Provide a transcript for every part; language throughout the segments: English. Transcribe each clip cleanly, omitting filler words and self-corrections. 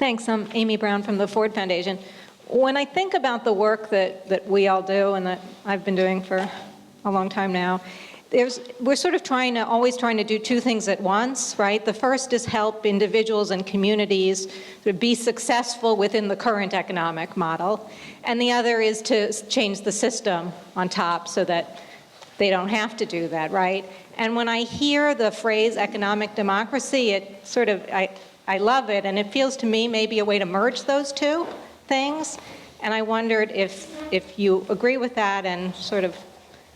Thanks. I'm Amy Brown from the Ford Foundation. When I think about the work that we all do and that I've been doing for a long time now, we're sort of always trying to do two things at once, right? The first is help individuals and communities to be successful within the current economic model. And the other is to change the system on top so that they don't have to do that, right? And when I hear the phrase economic democracy, it sort of, I love it, and it feels to me maybe a way to merge those two things. And I wondered if you agree with that and sort of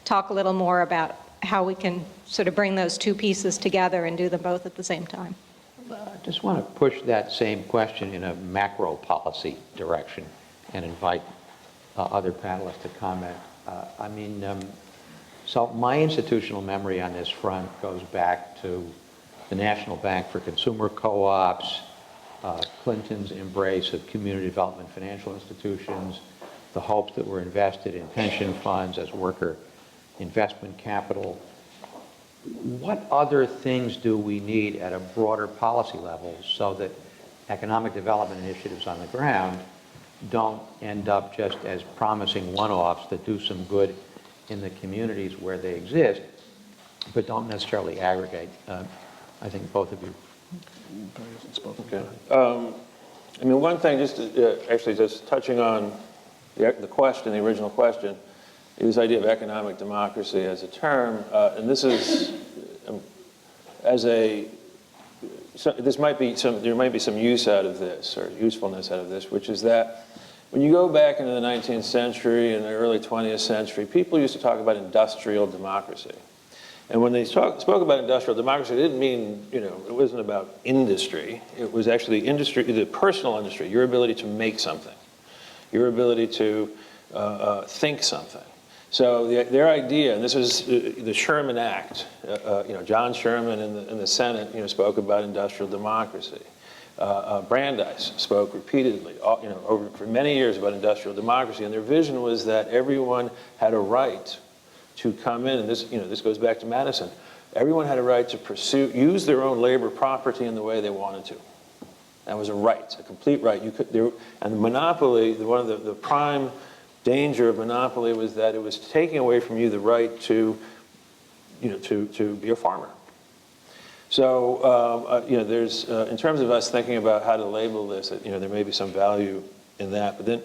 talk a little more about how we can sort of bring those two pieces together and do them both at the same time. I just want to push that same question in a macro policy direction and invite other panelists to comment. So my institutional memory on this front goes back to the National Bank for Consumer Co-ops, Clinton's embrace of community development financial institutions, the hopes that were invested in pension funds as worker investment capital. What other things do we need at a broader policy level so that economic development initiatives on the ground don't end up just as promising one-offs that do some good in the communities where they exist, but don't necessarily aggregate? I think both of you. Okay. I mean, one thing, actually just touching on the question, the original question, this idea of economic democracy as a term, and this is there might be some use out of this, or usefulness out of this, which is that when you go back into the 19th century and the early 20th century, people used to talk about industrial democracy. And when they spoke about industrial democracy, it didn't mean, it wasn't about industry. It was actually industry, the personal industry, your ability to make something, your ability to think something. So their idea, and this is the Sherman Act, John Sherman in the Senate, spoke about industrial democracy. Brandeis spoke repeatedly, for many years about industrial democracy, and their vision was that everyone had a right to come in, and this goes back to Madison. Everyone had a right to use their own labor property in the way they wanted to. That was a right, a complete right. And the monopoly, one of the prime danger of monopoly was that it was taking away from you the right to be a farmer. So, there's, in terms of us thinking about how to label this, there may be some value in that. But then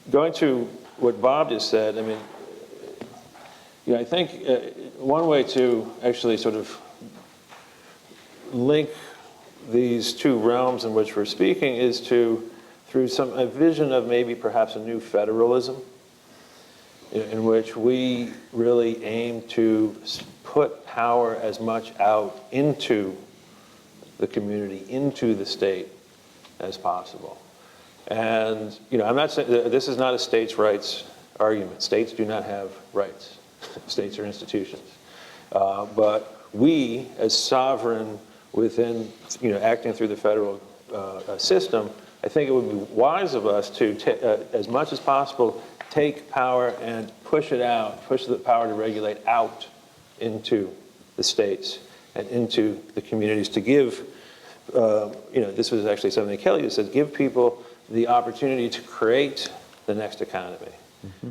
going to what Bob just said, I mean, I think one way to actually sort of link these two realms in which we're speaking is through a vision of maybe perhaps a new federalism, in which we really aim to put power as much out into the community, into the state as possible. And, I'm not saying, this is not a states' rights argument. States do not have rights. States are institutions. But we, as sovereign within, acting through the federal system, I think it would be wise of us to, as much as possible, take power and push it out, push the power to regulate out into the states and into the communities to give, this was actually something Kelly said, give people the opportunity to create the next economy. Mm-hmm.